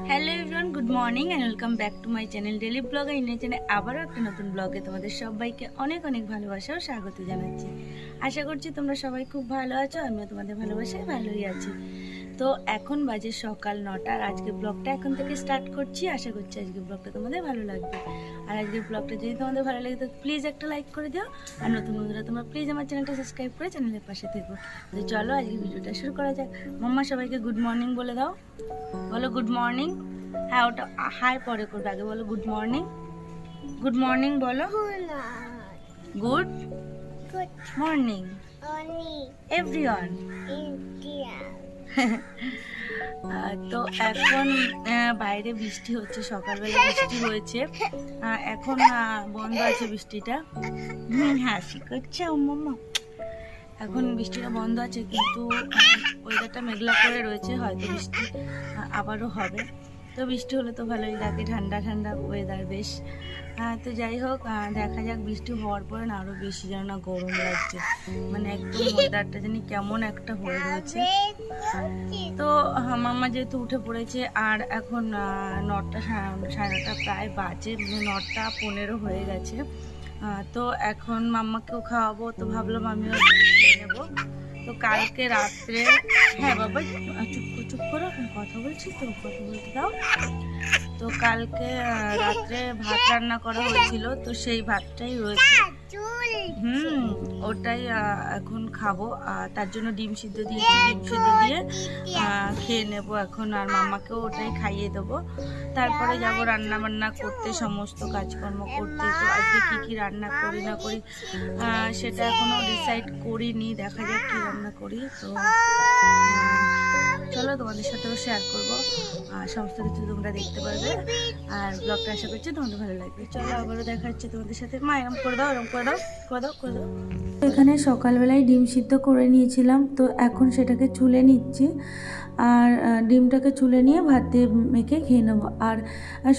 Hello everyone, good morning and welcome back to my channel daily blog. এই চ্যানেলে আবারও একটা নতুন ব্লগে তোমাদের সবাইকে অনেক অনেক ভালোবাসা ও স্বাগত জানাচ্ছি। আশা করছি তোমরা সবাই খুব ভালো আছো, আমিও তোমাদের ভালোবাসায় ভালোই আছি। তো এখন বাজে সকাল 9টা আর আজকের ব্লগটা এখন থেকে স্টার্ট করছি। আশা করছি আজকের ব্লগটা তোমাদের ভালো লাগবে। আর আজকের ব্লগটা যদি তোমাদের ভালো লাগে তো প্লিজ একটা লাইক করে দিও, আর নতুন বন্ধুরা তোমরা প্লিজ আমার চ্যানেলটা সাবস্ক্রাইব করে চ্যানেলের পাশে থেকো। তো চলো আজকের ভিডিওটা শুরু করা যাক। মাম্মা সবাইকে গুড মর্নিং বলে দাও, বলো গুড মর্নিং। হ্যাঁ, ওটা হাই পরে করবে, আগে বলো গুড মর্নিং। গুড মর্নিং বলো, গুড মর্নিং এভরিওয়ান। তো এখন বাইরে বৃষ্টি হচ্ছে, সকালবেলা বৃষ্টি হয়েছে, এখন বন্ধ আছে বৃষ্টিটা। হাসি করছে ও মাম্মা। এখন বৃষ্টিটা বন্ধ আছে, কিন্তু ওয়েদারটা মেঘলা করে রয়েছে, হয়তো বৃষ্টি আবারও হবে। তো বৃষ্টি হলে তো ভালোই লাগে, ঠান্ডা ঠান্ডা ওয়েদার বেশ। তো যাই হোক, দেখা যাক। বৃষ্টি হওয়ার পরে না আরও বেশি যেন না গরম লাগছে, মানে একদম ওয়েদারটা জানি কেমন একটা হয়ে রয়েছে। তো মাম্মা যেহেতু উঠে পড়েছে, আর এখন 9টা সাড়ে 9টা প্রায় বাজে, মানে 9টা 15 হয়ে গেছে। তো এখন মাম্মাকেও খাওয়াবো, তো ভাবলাম আমিও খেয়ে নেবো। তো কালকে রাত্রে, হ্যাঁ বাবা চুপ চুপ করো, কথা বলছি তো, কথা বলতে দাও। তো কালকে রাত্রে ভাত রান্না করা হয়েছিল, তো সেই ভাতটাই রয়েছে। ওটাই এখন খাবো। তার জন্য ডিম সিদ্ধ দিয়েছি, ডিম সিদ্ধ দিয়ে খেয়ে নেবো এখন, আর মাম্মাকেও ওটাই খাইয়ে দেবো। তারপরে যাব রান্না বান্না করতে, সমস্ত কাজকর্ম করতে। তো আজকে কী কী রান্না করি না করি সেটা এখনও ডিসাইড করিনি, দেখা যাক কী রান্না করি। তো চলো তোমাদের সাথেও শেয়ার করবো, সমস্ত কিছু তোমরা দেখতে পারবে, আর ব্লগটা আশা করছি তোমাদের ভালো লাগবে। চলো আবারও দেখা হচ্ছে তোমাদের সাথে। মা এরম করে দাও, এরম করে দাও, করে দাও, করে দাও। এখানে সকালবেলায় ডিম সিদ্ধ করে নিয়েছিলাম, তো এখন সেটাকে চুলে নিচ্ছি, আর ডিমটাকে চুলে নিয়ে ভাত দিয়ে মেখে খেয়ে নেবো। আর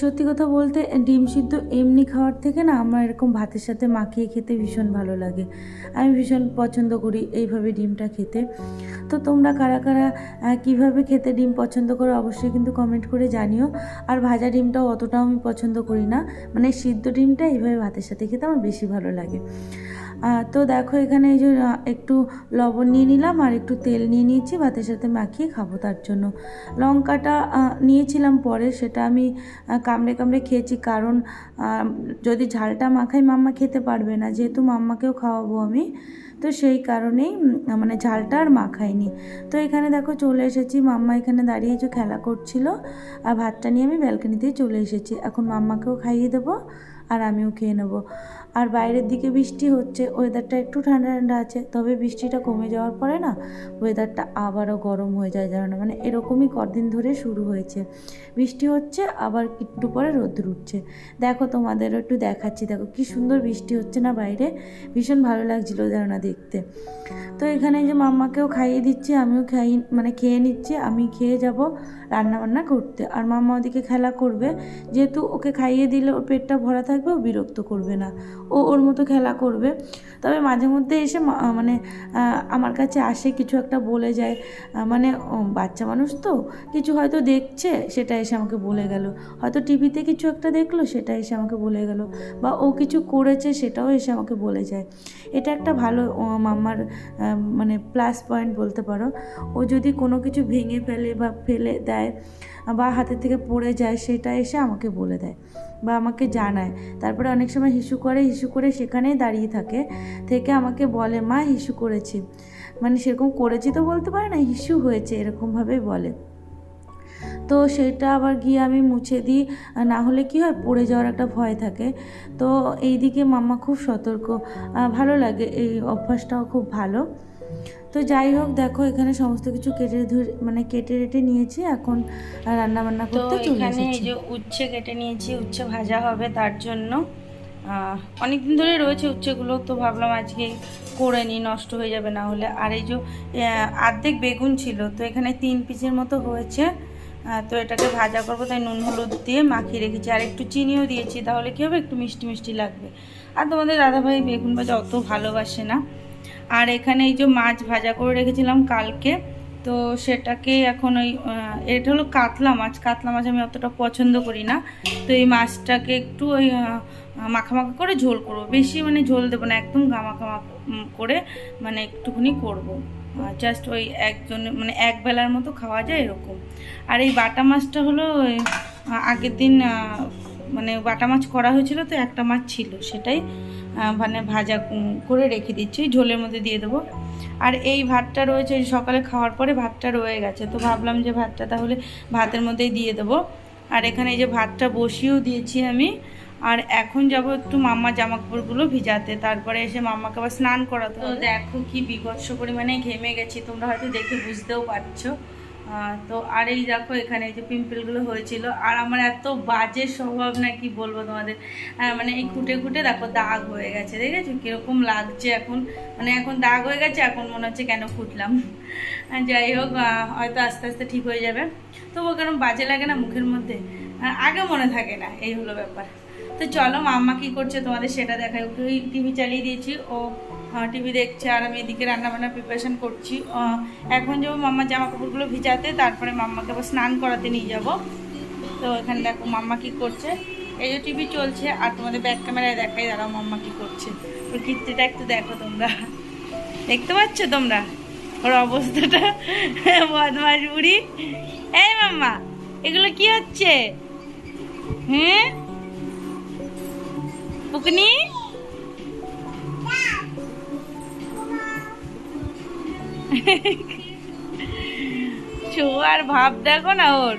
সত্যি কথা বলতে, ডিম সিদ্ধ এমনি খাওয়ার থেকে না আমার এরকম ভাতের সাথে মাখিয়ে খেতে ভীষণ ভালো লাগে। আমি ভীষণ পছন্দ করি এইভাবে ডিমটা খেতে। তো তোমরা কারা কারা কীভাবে খেতে ডিম পছন্দ করো অবশ্যই কিন্তু কমেন্ট করে জানিও। আর ভাজা ডিমটাও অতটাও আমি পছন্দ করি না, মানে সিদ্ধ ডিমটা এইভাবে ভাতের সাথে খেতে আমার বেশি ভালো লাগে। তো দেখো এখানে এই যে একটু লবণ নিয়ে নিলাম, আর একটু তেল নিয়ে নিয়েছি, ভাতের সাথে মাখিয়ে খাবো। তার জন্য লঙ্কাটা নিয়েছিলাম পরে, সেটা আমি কামড়ে কামড়ে খেয়েছি, কারণ যদি ঝালটা মাখাই মাম্মা খেতে পারবে না, যেহেতু মাম্মাকেও খাওয়াবো আমি, তো সেই কারণেই মানে ঝালটা আর মাখাইনি। তো এখানে দেখো চলে এসেছি, মাম্মা এখানে দাঁড়িয়ে যে খেলা করছিল, আর ভাতটা নিয়ে আমি ব্যালকনিতেই চলে এসেছি। এখন মাম্মাকেও খাইয়ে দেবো, আর আমিও খেয়ে নেবো। আর বাইরের দিকে বৃষ্টি হচ্ছে, ওয়েদারটা একটু ঠান্ডা ঠান্ডা আছে, তবে বৃষ্টিটা কমে যাওয়ার পরে না ওয়েদারটা আবারও গরম হয়ে যায়, জানো না, মানে এরকমই কদিন ধরে শুরু হয়েছে। বৃষ্টি হচ্ছে, আবার একটু পরে রোদ্দুর উঠছে। দেখো তোমাদেরও একটু দেখাচ্ছি, দেখো কি সুন্দর বৃষ্টি হচ্ছে না বাইরে, ভীষণ ভালো লাগছিলো জানো না দেখতে। তো এখানে যে মাম্মাকেও খাইয়ে দিচ্ছি, আমিও খেয়ে নিচ্ছি। আমি খেয়ে যাব রান্নাবান্না করতে, আর মাম্মা ওদিকে খেলা করবে, যেহেতু ওকে খাইয়ে দিলে ওর পেটটা ভরা থাকবে, ও বিরক্ত করবে না, ও ওর মতো খেলা করবে। তবে মাঝে মধ্যে এসে মানে আমার কাছে আসে, কিছু একটা বলে যায়, মানে বাচ্চা মানুষ তো কিছু হয়তো দেখছে, সেটা এসে আমাকে বলে গেল, হয়তো টিভিতে কিছু একটা দেখলো, সেটা এসে আমাকে বলে গেল, বা ও কিছু করেছে সেটাও এসে আমাকে বলে যায়। এটা একটা ভালো মাম্মার মানে প্লাস পয়েন্ট বলতে পারো। ও যদি কোনো কিছু ভেঙে ফেলে বা ফেলে দেয় বা হাতের থেকে পড়ে যায়, সেটা এসে আমাকে বলে দেয় বা আমাকে জানায়। তারপরে অনেক সময় হিসু করে সেখানেই দাঁড়িয়ে থেকে আমাকে বলে, মা হিসু করেছি, মানে সেরকম করেছি তো বলতে পারে না, হিসু হয়েছে এরকমভাবেই বলে। তো সেটা আবার গিয়ে আমি মুছে দিই, না হলে কি হয়, পড়ে যাওয়ার একটা ভয় থাকে। তো এই দিকে মাম্মা খুব সতর্ক, ভালো লাগে, এই অভ্যাসটাও খুব ভালো। তো যাই হোক, দেখো এখানে সমস্ত কিছু কেটে রেটে নিয়েছি, এখন রান্না বান্না করতে চলে এসেছি। এই যে উচ্ছে কেটে নিয়েছি, উচ্ছে ভাজা হবে, তার জন্য অনেক দিন ধরে রয়েছে উচ্ছেগুলো, তো ভাবলাম আজকে করে নিই, নষ্ট হয়ে যাবে না হলে। আর এই যে অর্ধেক বেগুন ছিল, তো এখানে 3 পিসের মতো হয়েছে, তো এটাকে ভাজা করবো, তাই নুন হলুদ দিয়ে মাখিয়ে রেখেছি, আর একটু চিনিও দিয়েছি, তাহলে কী হবে, একটু মিষ্টি মিষ্টি লাগবে। আর তোমাদের দাদাভাই বেগুন ভাজা অত ভালোবাসে না। আর এখানে এই যে মাছ ভাজা করে রেখেছিলাম কালকে, তো সেটাকে এখন ওই এটা হলো কাতলা মাছ। কাতলা মাছ আমি অতটা পছন্দ করি না, তো এই মাছটাকে একটু ওই মাখা মাখা করে ঝোল করবো। বেশি মানে ঝোল দেবো না, একদম গামাখা করে মানে একটুখানি করবো, জাস্ট ওই একজন মানে এক বেলার মতো খাওয়া যায় এরকম। আর এই বাটা মাছটা হলো আগের দিন মানে বাটা মাছ করা হয়েছিল, তো একটা মাছ ছিল, সেটাই মানে ভাজা করে রেখে দিচ্ছি, ঝোলের মধ্যে দিয়ে দেবো। আর এই ভাতটা রয়েছে, সকালে খাওয়ার পরে ভাতটা রয়ে গেছে, তো ভাবলাম যে ভাতটা তাহলে ভাতের মধ্যেই দিয়ে দেবো। আর এখানে এই যে ভাতটা বসিয়েও দিয়েছি আমি। আর এখন যাব একটু মাম্মা জামা কাপড়গুলো ভিজাতে, তারপরে এসে মাম্মাকে আবার স্নান করাতে। তো দেখো কি বিভৎস পরিমাণে ঘেমে গেছি, তোমরা হয়তো দেখে বুঝতেও পারছো। তো আর এই দেখো এখানে এই যে পিম্পলগুলো হয়েছিল, আর আমার এত বাজে স্বভাব না কি বলবো তোমাদের, মানে এই খুঁটে খুঁটে দেখো দাগ হয়ে গেছে, দেখেছো কীরকম লাগছে এখন, মানে এখন দাগ হয়ে গেছে, এখন মনে হচ্ছে কেন ফুটলাম। যাই হোক, হয়তো আস্তে আস্তে ঠিক হয়ে যাবে, তবুও কেন বাজে লাগে না মুখের মধ্যে, আগে মনে থাকে না, এই হলো ব্যাপার। তো চলো মাম্মা কী করছে তোমাদের সেটা দেখাই। ওকে টিভি চালিয়ে দিয়েছি, ও টিভি দেখছে, আর আমি এদিকে রান্নাবান্নার প্রিপারেশান করছি। এখন যাবো মাম্মার জামা কাপড়গুলো ভিজাতে, তারপরে মাম্মাকে আবার স্নান করাতে নিয়ে যাব। তো এখানে দেখো মাম্মা কী করছে, এই যে টিভি চলছে, আর তোমাদের ব্যাক ক্যামেরায় দেখাই, দাঁড়াও মাম্মা কী করছে। ওর কীর্তিটা একটু দেখো তোমরা, দেখতে পাচ্ছ তোমরা ওর অবস্থাটা, বদমাস বুড়ি। এই মাম্মা, এগুলো কি হচ্ছে? হ্যাঁ পুকনি, শোয়ার ভাব দেখো না ওর।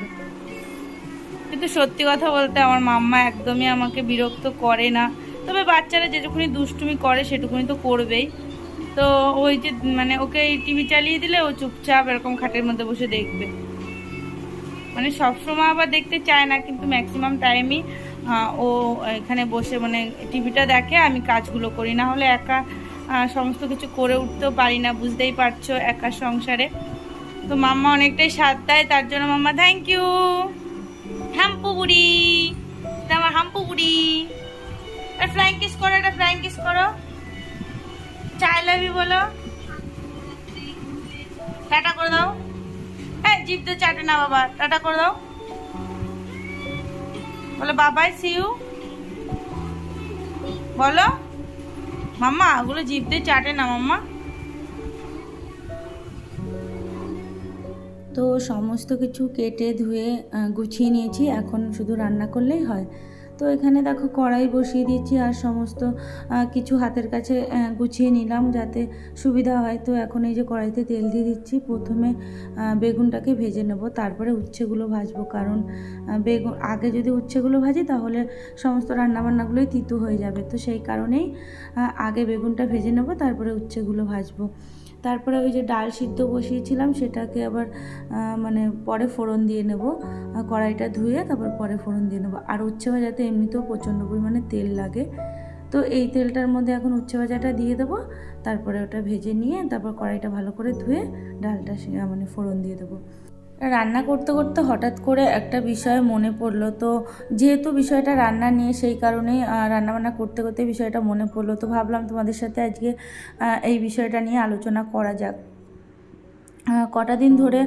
কিন্তু সত্যি কথা বলতে আমার মাম্মা একদমই আমাকে বিরক্ত করে না, তবে বাচ্চারা যেটুকুনি দুষ্টুমি করে সেটুকুনি তো করবেই। তো ওই যে মানে ওকে টিভি চালিয়ে দিলে ও চুপচাপ এরকম খাটের মধ্যে বসে দেখবে, মানে সবসময় আবার দেখতে চায় না, কিন্তু ম্যাক্সিমাম টাইমই ও এখানে বসে মানে টিভিটা দেখে, আমি কাজগুলো করি, না হলে একা সমস্ত কিছু করে উঠতেও পারি না, বুঝতেই পারছো একা সংসারে। তো মাম্মা অনেকটাই সাথ দেয়, তার জন্য মাম্মা থ্যাংক ইউ। হাম্পু বুড়ি, এটা আমার হাম্পু বুড়ি। এটা ফ্লাইং কিস করো, এটা ফ্লাইং কিস করো, চাই লাভ ইউ বলো, টাটা করে দাও। হ্যাঁ জিভ তো চাটে না বাবা, টাটা করে দাও, বলো বাবাই সি ইউ বলো। মাম্মা ওগুলো জিভ দিয়ে চাটে না মাম্মা। তো সমস্ত কিছু কেটে ধুয়ে গুছিয়ে নিয়েছি, এখন শুধু রান্না করলেই হয়। তো এখানে দেখো কড়াই বসিয়ে দিয়েছি, আর সমস্ত কিছু হাতের কাছে গুছিয়ে নিলাম যাতে সুবিধা হয়। তো এখন এই যে কড়াইতে তেল দিয়ে দিচ্ছি, প্রথমে বেগুনটাকে ভেজে নেব, তারপরে উচ্ছেগুলো ভাজবো, কারণ বেগুন আগে যদি উচ্ছেগুলো ভাজি তাহলে সমস্ত রান্নাবান্নাগুলোই তিতো হয়ে যাবে। তো সেই কারণেই আগে বেগুনটা ভেজে নেব, তারপরে উচ্ছেগুলো ভাজবো। তারপরে ওই যে ডাল সিদ্ধ বসিয়েছিলাম সেটাকে আবার মানে পরে ফোড়ন দিয়ে নেব, কড়াইটা ধুয়ে তারপর পরে ফোড়ন দিয়ে নেব। আর উচ্ছে ভাজাতে এমনিতেও প্রচণ্ড পরিমাণে তেল লাগে, তো এই তেলটার মধ্যে এখন উচ্ছে ভাজাটা দিয়ে দেবো, তারপরে ওটা ভেজে নিয়ে তারপর কড়াইটা ভালো করে ধুয়ে ডালটা মানে ফোড়ন দিয়ে দেবো। রান্না করতে করতে হঠাৎ করে একটা বিষয় মনে পড়লো, তো যেহেতু বিষয়টা রান্না নিয়ে সেই কারণেই রান্নাবান্না করতে করতে বিষয়টা মনে পড়লো, তো ভাবলাম তোমাদের সাথে আজকে এই বিষয়টা নিয়ে আলোচনা করা যাক। কটা দিন ধরে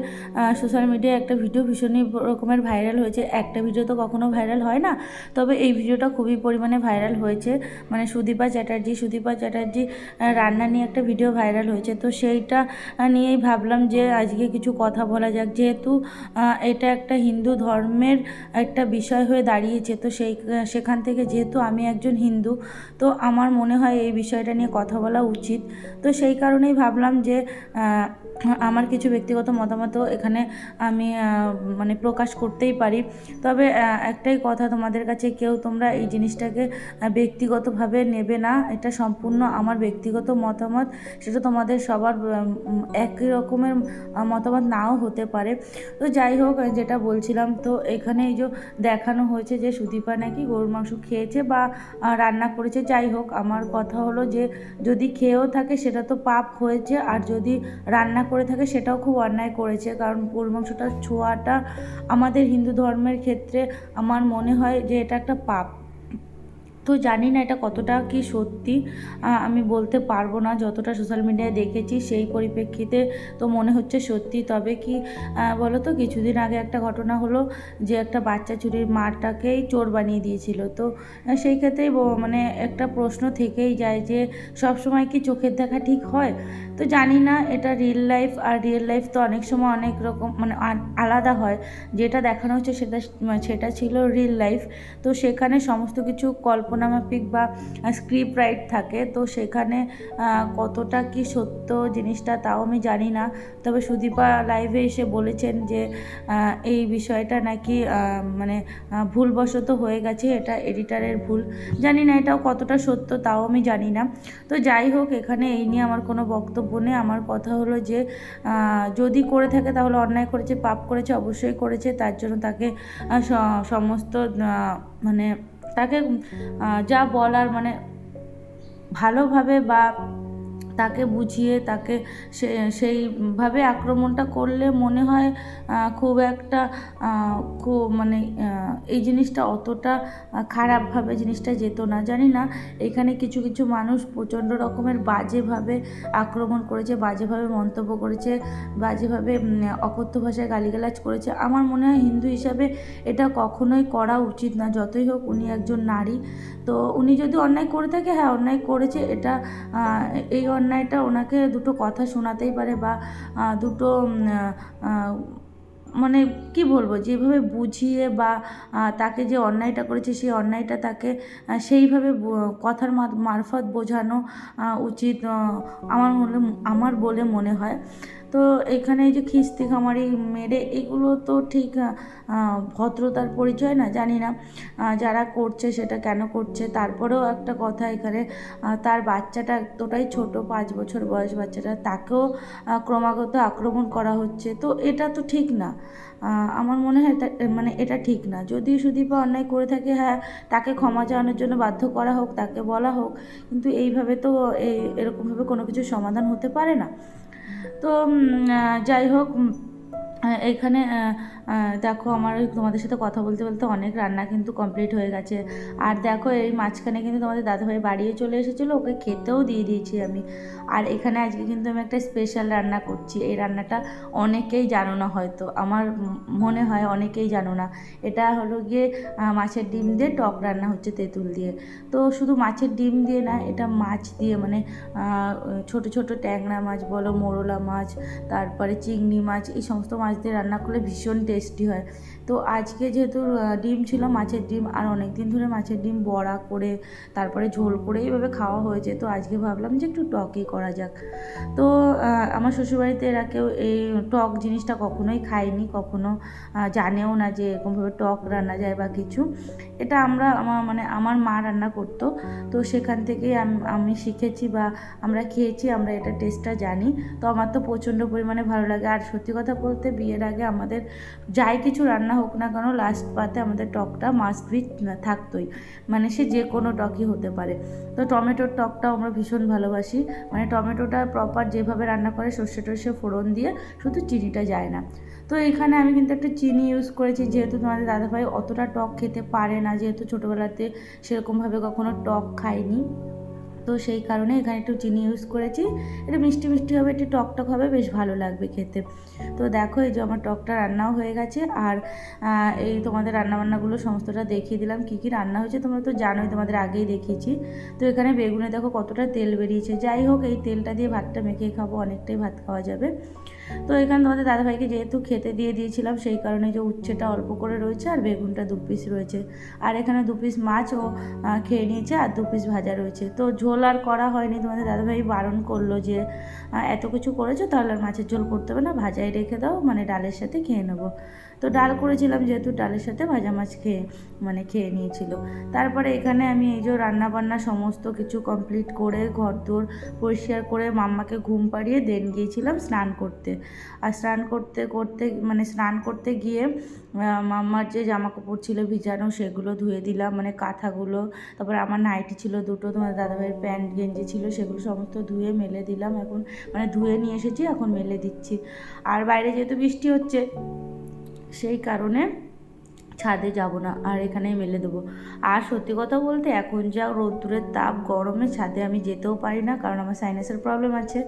সোশ্যাল মিডিয়ায় একটা ভিডিও ভীষণই রকমের ভাইরাল হয়েছে। একটা ভিডিও তো কখনো ভাইরাল হয় না, তবে এই ভিডিওটা খুবই পরিমাণে ভাইরাল হয়েছে, মানে সুদীপা চ্যাটার্জি রান্না নিয়ে একটা ভিডিও ভাইরাল হয়েছে। তো সেইটা নিয়েই ভাবলাম যে আজকে কিছু কথা বলা যাক, যেহেতু এটা একটা হিন্দু ধর্মের একটা বিষয় হয়ে দাঁড়িয়েছে। তো সেখান থেকে যেহেতু আমি একজন হিন্দু, তো আমার মনে হয় এই বিষয়টা নিয়ে কথা বলা উচিত। তো সেই কারণেই ভাবলাম যে আমার কিছু ব্যক্তিগত মতামতও এখানে আমি মানে প্রকাশ করতেই পারি। তবে একটাই কথা তোমাদের কাছে, কেউ তোমরা এই জিনিসটাকে ব্যক্তিগতভাবে নেবে না, এটা সম্পূর্ণ আমার ব্যক্তিগত মতামত, সেটা তোমাদের সবার একই রকমের মতামত নাও হতে পারে। তো যাই হোক, যেটা বলছিলাম, তো এখানে এই যে দেখানো হয়েছে যে সুদীপা নাকি গরুর মাংস খেয়েছে বা রান্না করেছে। যাই হোক, আমার কথা হলো যে যদি খেয়েও থাকে সেটা তো পাপ হয়েছে, আর যদি রান্না করে থাকে সেটাও খুব অন্যায় করেছে, কারণ গরুর মাংসটা ছোঁয়াটা আমাদের হিন্দু ধর্মের ক্ষেত্রে আমার মনে হয় যে এটা একটা পাপ। তো জানি না এটা কতটা কি সত্যি, আমি বলতে পারবো না। যতটা সোশ্যাল মিডিয়ায় দেখেছি সেই পরিপ্রেক্ষিতে তো মনে হচ্ছে সত্যি। তবে কি বলো তো, কিছুদিন আগে একটা ঘটনা হলো যে একটা বাচ্চা চুরির মাটাকেই চোর বানিয়ে দিয়েছিল। তো সেই ক্ষেত্রেই মানে একটা প্রশ্ন থেকেই যায় যে সব সময় কি চোখের দেখা ঠিক হয়? তো জানি না, এটা রিয়েল লাইফ, আর রিয়েল লাইফ তো অনেক সময় অনেক রকম মানে আলাদা হয়। যেটা দেখানো হচ্ছে সেটা ছিল রিয়েল লাইফ। তো সেখানে সমস্ত কিছু কল্পনামাফিক বা স্ক্রিপ্ট রাইট থাকে। তো সেখানে কতটা কি সত্য জিনিসটা তাও আমি জানি না। তবে সুদীপা লাইভে এসে বলেছেন যে এই বিষয়টা নাকি মানে ভুলবশত হয়ে গেছে, এটা এডিটারের ভুল। জানি না এটাও কতটা সত্য, তাও আমি জানি না। তো যাই হোক, এখানে এই নিয়ে আমার কোনো বক্তব্য নেই। আমার কথা হলো যে যদি করে থাকে তাহলে অন্যায় করেছে, পাপ করেছে, অবশ্যই করেছে। তার জন্য তাকে সমস্ত মানে তাকে যা বলার মানে ভালোভাবে বা তাকে বুঝিয়ে তাকে সেইভাবে আক্রমণটা করলে মনে হয় খুব একটা খুব মানে এই জিনিসটা অতটা খারাপভাবে জিনিসটা যেত না। জানি না, এখানে কিছু কিছু মানুষ প্রচণ্ড রকমের বাজেভাবে আক্রমণ করেছে, বাজেভাবে মন্তব্য করেছে, বাজেভাবে অকথ্য ভাষায় গালিগালাজ করেছে। আমার মনে হয় হিন্দু হিসাবে এটা কখনোই করা উচিত না। যতই হোক উনি একজন নারী। তো উনি যদি অন্যায় করে থাকে, হ্যাঁ অন্যায় করেছে, এটা এই অন্যায়টা ওনাকে দুটো কথা শোনাতেই পারে বা দুটো মানে কি বলবো, যেভাবে বুঝিয়ে বা তাকে যে অন্যায়টা করেছে সেই অন্যায়টা তাকে সেইভাবে কথার মারফত বোঝানো উচিত আমার বলে মনে হয়। তো এখানে এই যে খিস্তি খামারি মেরে, এগুলো তো ঠিক ভদ্রতার পরিচয় না। জানি না যারা করছে সেটা কেন করছে। তারপরেও একটা কথা, এখানে তার বাচ্চাটা এতটাই ছোট, 5 বছর বয়স বাচ্চাটা, তাকেও ক্রমাগত আক্রমণ করা হচ্ছে। তো এটা তো ঠিক না। আমার মনে হয় মানে এটা ঠিক না। যদি সুদীপা অন্যায় করে থাকে, হ্যাঁ তাকে ক্ষমা চাওয়ানোর জন্য বাধ্য করা হোক, তাকে বলা হোক। কিন্তু এইভাবে তো এরকমভাবে কোনো কিছু সমাধান হতে পারে না। তো যাই হোক, এইখানে দেখো আমার তোমাদের সাথে কথা বলতে বলতে অনেক রান্না কিন্তু কমপ্লিট হয়ে গেছে। আর দেখো এই মাঝখানে কিন্তু তোমাদের দাদাভাই বাড়িও চলে এসেছিলো, ওকে খেতেও দিয়ে দিয়েছি আমি। আর এখানে আজকে কিন্তু আমি একটা স্পেশাল রান্না করছি। এই রান্নাটা অনেকেই জানো না হয়তো, আমার মনে হয় অনেকেই জানো না। এটা হলো গিয়ে মাছের ডিম দিয়ে টক রান্না হচ্ছে তেঁতুল দিয়ে। তো শুধু মাছের ডিম দিয়ে না, এটা মাছ দিয়ে মানে ছোট ছোট ট্যাংরা মাছ বলো, মোরলা মাছ, তারপরে চিংড়ি মাছ, এই সমস্ত মাছ দিয়ে রান্না করলে ভীষণ টেস্টি হয়। তো আজকে যেহেতু ডিম ছিল, মাছের ডিম, আর অনেক দিন ধরে মাছের ডিম বড়া করে তারপরে ঝোল করে এইভাবে খাওয়া হয়েছে। তো আজকে ভাবলাম যে একটু টকই করা যাক। তো আমার শ্বশুরবাড়িতে এরা কেউ এই টক জিনিসটা কখনোই খায়নি, কখনো জানেও না যে এরকমভাবে টক রান্না যায় বা কিছু। এটা আমার মা রান্না করতো। তো সেখান থেকেই আমি শিখেছি বা আমরা খেয়েছি, আমরা এটা টেস্টটা জানি। তো আমার তো প্রচণ্ড পরিমাণে ভালো লাগে। আর সত্যি কথা বলতে, বিয়ের আগে আমাদের যাই কিছু রান্না হোক না কেন, লাস্ট পাতে আমাদের টকটা মাস্ট বি থাকতোই। মানে সে যে কোনো টকই হতে পারে। তো টমেটোর টকটাও আমরা ভীষণ ভালোবাসি। মানে টমেটোটা প্রপার যেভাবে রান্না করে, সর্ষে টর্ষে ফোড়ন দিয়ে, শুধু চিনিটা যায় না। তো এখানে আমি কিন্তু একটা চিনি ইউজ করেছি, যেহেতু তোমাদের দাদাভাই অতটা টক খেতে পারে না, যেহেতু ছোটোবেলাতে সেরকমভাবে কখনো টক খায়নি। তো সেই কারণে এখানে একটু চিনি ইউজ করেছি। এটা মিষ্টি মিষ্টি হবে, একটু টক টক হবে, বেশ ভালো লাগবে খেতে। তো দেখো এই যে আমার টকটা রান্নাও হয়ে গেছে। আর এই তোমাদের রান্নাবান্নাগুলো সমস্তটা দেখিয়ে দিলাম, কী কী রান্না হয়েছে তোমরা তো জানোই, তোমাদের আগেই দেখিয়েছি। তো এখানে বেগুনে দেখো কতটা তেল বেরিয়েছে। যাই হোক, এই তেলটা দিয়ে ভাতটা মেখে খাবো, অনেকটাই ভাত খাওয়া যাবে। তো এখানে তোমাদের দাদাভাইকে যেহেতু খেতে দিয়ে দিয়েছিলাম, সেই কারণে যে উচ্ছেটা অল্প করে রয়েছে আর বেগুনটা 2 পিস রয়েছে। আর এখানে 2 পিস মাছও খেয়ে নিয়েছে আর 2 পিস ভাজা রয়েছে। তো ঝোল আর করা হয়নি, তোমাদের দাদাভাই বারণ করলো যে এত কিছু করেছো তাহলে আর মাছের ঝোল করতে হবে না, ভাজাই রেখে দাও, মানে ডালের সাথে খেয়ে নেবো। তো ডাল করেছিলাম, যেহেতু ডালের সাথে ভাজা মাছ খেয়ে নিয়েছিল। তারপরে এখানে আমি এই যে রান্নাবান্না সমস্ত কিছু কমপ্লিট করে ঘরদোর পরিষ্কার করে মাম্মাকে ঘুম পাড়িয়ে দেন গিয়েছিলাম স্নান করতে। আর স্নান করতে গিয়ে মাম্মার যে জামা কাপড় ছিল ভিজানো, সেগুলো ধুয়ে দিলাম, মানে কাঁথাগুলো। তারপরে আমার নাইটি ছিল দুটো, তোমার দাদাভাইয়ের প্যান্ট গেঞ্জি ছিল, সেগুলো সমস্ত ধুয়ে মেলে দিলাম। এখন মানে ধুয়ে নিয়ে এসেছি, এখন মেলে দিচ্ছি। আর বাইরে যেহেতু বৃষ্টি হচ্ছে, সেই কারণে ছাদে যাব না, আর এখানেই মেলে দেবো। আর সত্যি কথা বলতে এখন যা রোদ্দুরের তাপ, গরমে ছাদে আমি যেতেও পারি না, কারণ আমার সাইনাসের প্রবলেম আছে।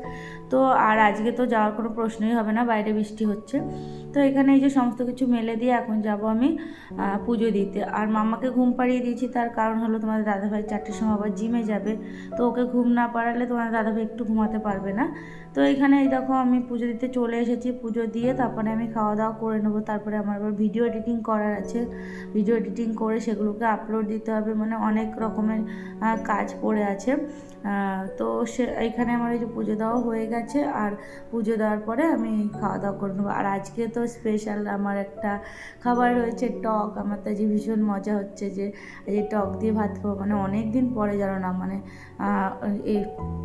তো আর আজকে তো যাওয়ার কোনো প্রশ্নই হবে না, বাইরে বৃষ্টি হচ্ছে। তো এখানে এই যে সমস্ত কিছু মেলে দিয়ে এখন যাব আমি পুজো দিতে। আর মাম্মাকে ঘুম পাড়িয়ে দিয়েছি, তার কারণ হলো তোমাদের দাদাভাই 4টের সময় আবার জিমে যাবে। তো ওকে ঘুম না পাড়ালে তোমাদের দাদাভাই একটু ঘুমাতে পারবে না। তো এখানে এই দেখো আমি পুজো দিতে চলে এসেছি। পুজো দিয়ে তারপরে আমি খাওয়া দাওয়া করে নেবো। তারপরে আমার আবার ভিডিও এডিটিং করার আছে, ভিডিও এডিটিং করে সেগুলোকে আপলোড দিতে হবে, মানে অনেক রকমের কাজ পড়ে আছে। তো এইখানে আমার এই যে পুজো দেওয়া হয়ে গেছে, আর পুজো দেওয়ার পরে আমি খাওয়া দাওয়া করে নেবো। আর আজকে তো স্পেশাল আমার একটা খাবার রয়েছে, টক। আমার তো যে ভীষণ মজা হচ্ছে যে এই টক দিয়ে ভাত খাবো, মানে অনেক দিন পরে জানো না, মানে এই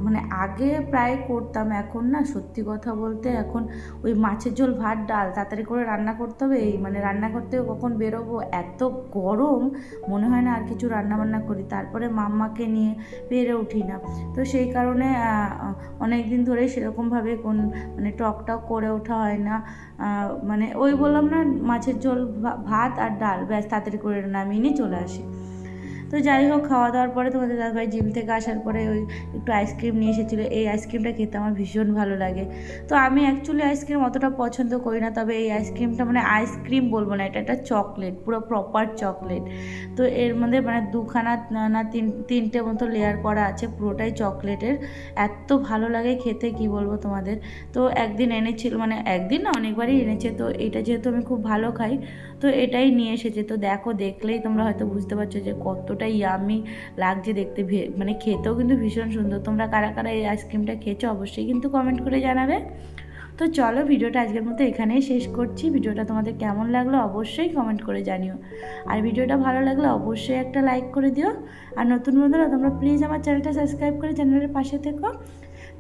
মানে আগে প্রায় করতাম, এখন না সত্যি কথা বলতে এখন ওই মাছের ঝোল ভাত ডাল তাড়াতাড়ি করে রান্না করতে হবে, এই মানে রান্না করতে কখন বেরোবো, এত গরম মনে হয় না আর কিছু রান্না বান্না করি। তারপরে মাম্মাকে নিয়ে পেরে উঠি না, তো সেই কারণে অনেক দিন ধরে সেরকমভাবে মানে টক করে ওঠা হয় না। মানে ওই বললাম না, মাছের ঝোল ভাত আর ডাল ব্যাস তাড়াতাড়ি করে নামিয়ে নিয়ে চলে আসি। তো যাই হোক, খাওয়া দাওয়ার পরে তোমাদের দাদাভাই জিম থেকে আসার পরে ওই একটু আইসক্রিম নিয়ে এসেছিলো। এই আইসক্রিমটা খেতে আমার ভীষণ ভালো লাগে। তো আমি অ্যাকচুয়ালি আইসক্রিম অতটা পছন্দ করি না, তবে এই আইসক্রিমটা মানে আইসক্রিম বলবো না, এটা একটা চকলেট, পুরো প্রপার চকলেট। তো এর মধ্যে মানে দুখানা না তিনটে মতো লেয়ার করা আছে, পুরোটাই চকলেটের। এত ভালো লাগে খেতে, কি বলবো তোমাদের। তো একদিন এনেছিল, মানে একদিন না অনেকবারই এনেছে। তো এটা যেহেতু আমি খুব ভালো খাই, তো এটাই নিয়ে এসেছে। তো দেখো, দেখলেই তোমরা হয়তো বুঝতে পারছো যে কতটা ইয়ামি লাগছে দেখতে, মানে খেতেও কিন্তু ভীষণ সুন্দর। তোমরা কারা কারা এই আইসক্রিমটা খেয়েছো অবশ্যই কিন্তু কমেন্ট করে জানাবে। তো চলো, ভিডিওটা আজকের মতো এখানেই শেষ করছি। ভিডিওটা তোমাদের কেমন লাগলো অবশ্যই কমেন্ট করে জানিও। আর ভিডিওটা ভালো লাগলে অবশ্যই একটা লাইক করে দিও। আর নতুন বন্ধুরা, তোমরা প্লিজ আমার চ্যানেলটা সাবস্ক্রাইব করে চ্যানেলের পাশে থেকো।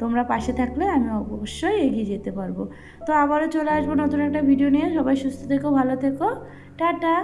তোমরা পাশে থাকলে আমি অবশ্যই এগিয়ে যেতে পারবো। তো আবারও চলে আসবো নতুন একটা ভিডিও নিয়ে। সবাই সুস্থ থেকো, ভালো থেকো, টাটা।